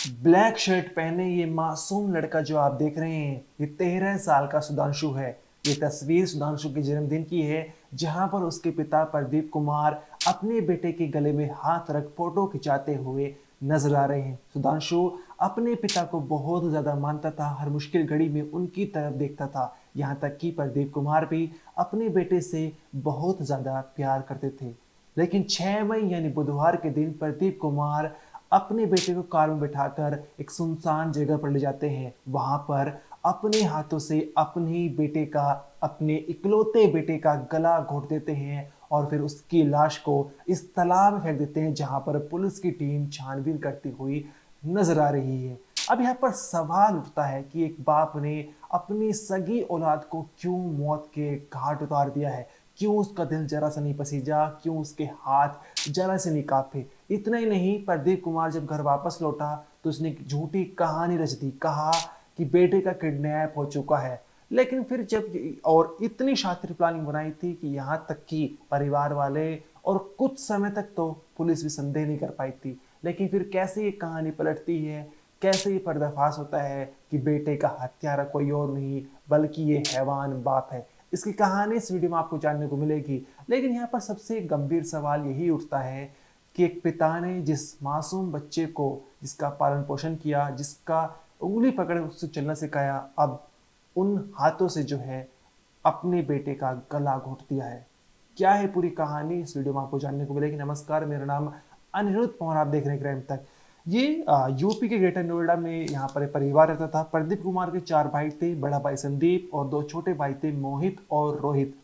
Black shirt पहने ये मासूम लड़का जो आप देख रहे हैं, ये 13 साल का सुधांशु है। ये तस्वीर सुधांशु के जन्मदिन की है, जहां पर उसके पिता प्रदीप कुमार अपने बेटे के गले में हाथ रख फोटो खिंचाते हुए नजर आ रहे हैं। सुधांशु अपने पिता को बहुत ज़्यादा मानता था, हर मुश्किल घड़ी में उनकी तरफ देखता था। यहाँ तक कि प्रदीप कुमार भी अपने बेटे से बहुत ज़्यादा प्यार करते थे। लेकिन 6 मई यानी बुधवार के दिन प्रदीप कुमार अपने बेटे को कार में बिठाकर एक सुनसान जगह पर ले जाते हैं। वहां पर अपने हाथों से अपने इकलौते बेटे का गला घोट देते हैं और फिर उसकी लाश को इस तालाब में फेंक देते हैं, जहां पर पुलिस की टीम छानबीन करती हुई नजर आ रही है। अब यहाँ पर सवाल उठता है कि एक बाप ने अपनी सगी औलाद को क्यों मौत के घाट उतार दिया है, क्यों उसका दिल जरा सा नहीं पसीजा, क्यों उसके हाथ जरा से नहीं कांपे। इतना ही नहीं, प्रदीप कुमार जब घर वापस लौटा तो उसने एक झूठी कहानी रच दी, कहा कि बेटे का किडनैप हो चुका है। लेकिन फिर जब और इतनी शातिर प्लानिंग बनाई थी कि यहाँ तक कि परिवार वाले और कुछ समय तक तो पुलिस भी संदेह नहीं कर पाई थी। लेकिन फिर कैसे ये कहानी पलटती है, कैसे ये पर्दाफाश होता है कि बेटे का हत्यारा कोई और नहीं बल्कि ये हैवान बाप है। इसकी कहानी इस वीडियो में आपको जानने को मिलेगी। लेकिन यहाँ पर सबसे गंभीर सवाल यही उठता है कि एक पिता ने जिस मासूम बच्चे को, जिसका पालन पोषण किया, जिसका उंगली पकड़ उससे चलना सिखाया, अब उन हाथों से जो है अपने बेटे का गला घोट दिया है। क्या है पूरी कहानी, इस वीडियो में आपको जानने को मिलेगी। नमस्कार, मेरा नाम अनिरुद्ध पवार, आप देख रहे हैं क्राइम तक। ये यूपी के ग्रेटर नोएडा में यहाँ पर एक परिवार रहता था। प्रदीप कुमार के 4 भाई थे, बड़ा भाई संदीप और 2 छोटे भाई थे, मोहित और रोहित।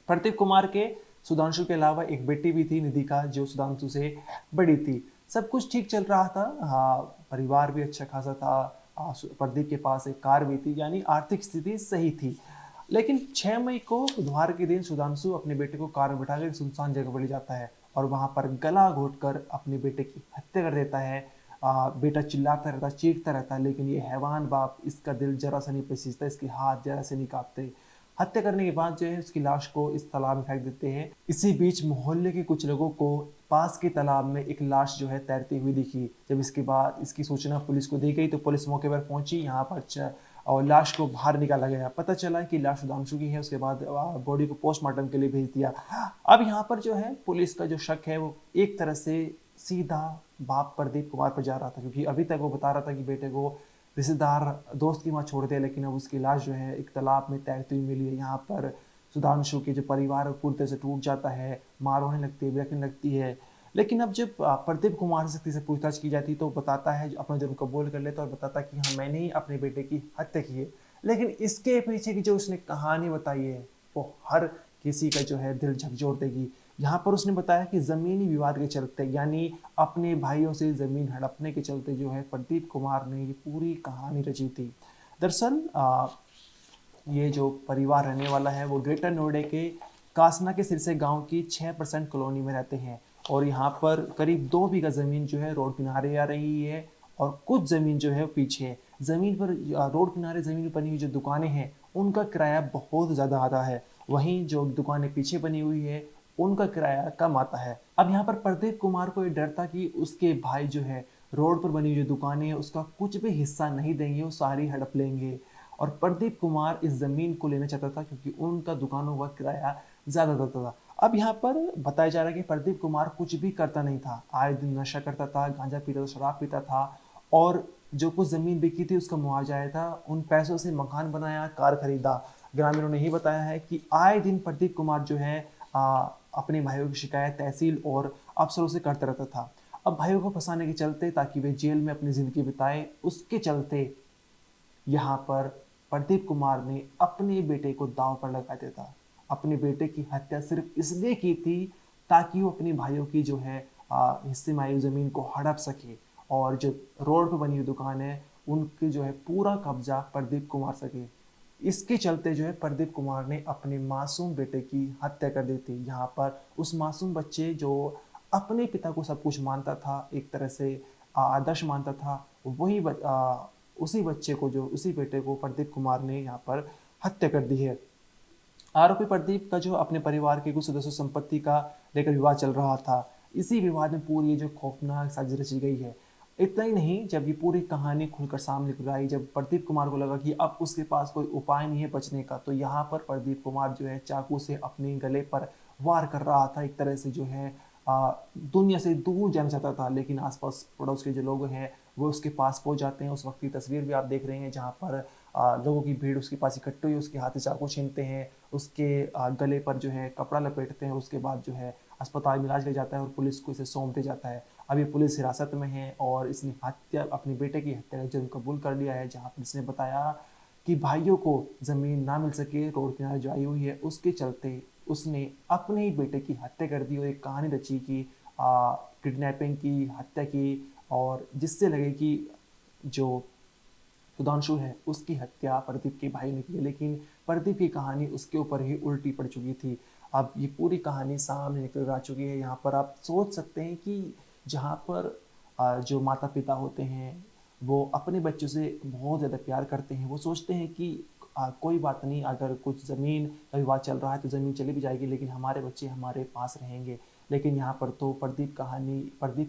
प्रदीप कुमार के सुधांशु के अलावा एक बेटी भी थी, निधिका, जो सुधांशु से बड़ी थी। सब कुछ ठीक चल रहा था, हाँ, परिवार भी अच्छा खासा था। प्रदीप के पास एक कार भी थी, यानी आर्थिक स्थिति सही थी। लेकिन 6 मई को बुधवार के दिन सुधांशु अपने बेटे को कार में बिठाकर एक सुनसान जगह पर ले जाता है और वहां पर गला घोटकर अपने बेटे की हत्या कर देता है। बेटा चिल्लाता रहता, चीखता रहता, लेकिन ये हैवान बाप, इसका दिल जरा सा नहीं पसीजता, इसके हाथ जरा से नहीं कांपते। हत्या करने के बाद जो है उसकी लाश को इस तालाब में फेंक देते हैं। इसी बीच मोहल्ले के कुछ लोगों को पास के तालाब में एक लाश जो है तैरती हुई दिखी। जब इसके बाद इसकी सूचना पुलिस को दी गई तो पुलिस मौके पर पहुंची, यहाँ पर और लाश को बाहर निकाला गया। पता चला कि लाश सुधांशु की है। उसके बाद बॉडी को पोस्टमार्टम के लिए भेज दिया। अब यहाँ पर जो है पुलिस का जो शक है वो एक तरह से सीधा बाप प्रदीप कुमार पर जा रहा था, क्योंकि अभी तक वो बता रहा था कि बेटे को रिश्तेदार दोस्त की वहाँ छोड़ दिया, लेकिन अब उसकी लाश जो है एक तालाब में तैरती हुई मिली है। यहाँ पर सुधांशु के जो परिवार पूरी तरह से टूट जाता है, मार होने लगती है, बिलखने लगती है। लेकिन अब जब प्रदीप कुमार से सख्ती से पूछताछ की जाती तो बताता है, अपना जुर्म कबूल कर लेता और बताता कि हाँ, मैंने ही अपने बेटे की हत्या की है। लेकिन इसके पीछे की जो उसने कहानी बताई है वो हर किसी का जो है दिल झकझोर देगी। यहाँ पर उसने बताया कि जमीनी विवाद के चलते, यानी अपने भाइयों से जमीन हड़पने के चलते जो है प्रदीप कुमार ने ये पूरी कहानी रची थी। दरअसल ये जो परिवार रहने वाला है वो ग्रेटर नोएडा के कासना के सिरसे गांव की 6% कॉलोनी में रहते हैं और यहाँ पर करीब 2 बीघा ज़मीन जो है रोड किनारे आ रही है और कुछ ज़मीन जो है पीछे है। ज़मीन पर रोड किनारे ज़मीन पर बनी हुई जो दुकानें हैं उनका किराया बहुत ज़्यादा आता है, वहीं जो दुकानें पीछे बनी हुई है उनका किराया कम आता है। अब यहाँ पर प्रदीप कुमार को ये डर था कि उसके भाई जो है रोड पर बनी हुई जो दुकानें हैं उसका कुछ भी हिस्सा नहीं देंगे, वो सारी हड़प लेंगे। और प्रदीप कुमार इस जमीन को लेना चाहता था क्योंकि उनका दुकानों का किराया ज्यादा देता था। अब यहाँ पर बताया जा रहा है कि प्रदीप कुमार कुछ भी करता नहीं था, आए दिन नशा करता था, गांजा पीता था, शराब पीता था और जो कुछ जमीन बिकी थी उसका मुआवजा आया था, उन पैसों से मकान बनाया, कार खरीदा। ग्रामीणों ने ही बताया है कि आए दिन प्रदीप कुमार जो है अपने भाइयों की शिकायत तहसील और अफसरों से करता रहता था। अब भाइयों को फंसाने के चलते, ताकि वे जेल में अपनी जिंदगी बिताए, उसके चलते यहाँ पर प्रदीप कुमार ने अपने बेटे को दांव पर लगा दिया था। अपने बेटे की हत्या सिर्फ इसलिए की थी ताकि वो अपने भाइयों की जो है हिस्से में आई जमीन को हड़प सके और जो रोड पर बनी हुई दुकान है उनकी जो है पूरा कब्जा प्रदीप कुमार सके। इसके चलते जो है प्रदीप कुमार ने अपने मासूम बेटे की हत्या कर दी थी। यहाँ पर उस मासूम बच्चे जो अपने पिता को सब कुछ मानता था, एक तरह से आदर्श मानता था, उसी बच्चे को, जो उसी बेटे को प्रदीप कुमार ने यहाँ पर हत्या कर दी है। आरोपी प्रदीप का जो अपने परिवार के कुछ सदस्यों संपत्ति का लेकर विवाद चल रहा था, इसी विवाद में पूरी जो खौफनाक साजिश रची गई है। इतना ही नहीं, जब ये पूरी कहानी खुलकर सामने निकल आई, जब प्रदीप कुमार को लगा कि अब उसके पास कोई उपाय नहीं है बचने का, तो यहाँ पर प्रदीप कुमार जो है चाकू से अपने गले पर वार कर रहा था। एक तरह से जो है दुनिया से दूर जाना चाहता था, लेकिन आसपास पड़ोस के जो लोग हैं वो उसके पास पहुंच जाते हैं। उस वक्त की तस्वीर भी आप देख रहे हैं जहाँ पर लोगों की भीड़ उसके पास इकट्ठी हुई, उसके हाथ से चाकू छीनते हैं, उसके गले पर जो है कपड़ा लपेटते हैं, उसके बाद जो है अस्पताल में इलाज ले जाता है और पुलिस को इसे सौंप दिया जाता है। अभी पुलिस हिरासत में है और इसने हत्या अपने बेटे की हत्या का जुर्म कबूल कर लिया है। जहाँ पुलिस ने बताया कि भाइयों को ज़मीन ना मिल सके, रोड किनारे जो आई हुई है उसके चलते उसने अपने ही बेटे की हत्या कर दी और एक कहानी रची कि किडनैपिंग की, हत्या की, और जिससे लगे कि जो सुधांशु है उसकी हत्या प्रदीप के भाई ने की है, लेकिन प्रदीप की कहानी उसके ऊपर ही उल्टी पड़ चुकी थी। अब ये पूरी कहानी सामने निकल आ चुकी है। यहाँ पर आप सोच सकते हैं कि जहाँ पर जो माता पिता होते हैं वो अपने बच्चों से बहुत ज़्यादा प्यार करते हैं। वो सोचते हैं कि कोई बात नहीं, अगर कुछ ज़मीन का विवाद चल रहा है तो ज़मीन चली भी जाएगी, लेकिन हमारे बच्चे हमारे पास रहेंगे। लेकिन यहाँ पर तो प्रदीप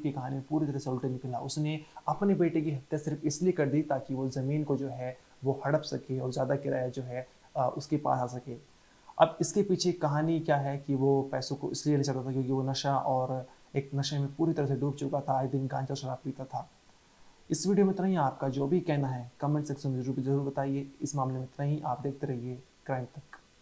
की कहानी पूरी तरह से उल्टे निकला। उसने अपने बेटे की हत्या सिर्फ इसलिए कर दी ताकि वो ज़मीन को जो है वो हड़प सके और ज़्यादा किराया जो है उसके पास आ सके। अब इसके पीछे कहानी क्या है कि वो पैसों को इसलिए ले चाहता था क्योंकि वो नशा और एक नशे में पूरी तरह से डूब चुका था, आए दिन गांजा शराब पीता था। इस वीडियो में इतना ही। आपका जो भी कहना है कमेंट सेक्शन में जरूर जरूर बताइए। इस मामले में इतना ही। आप देखते रहिए क्राइम तक।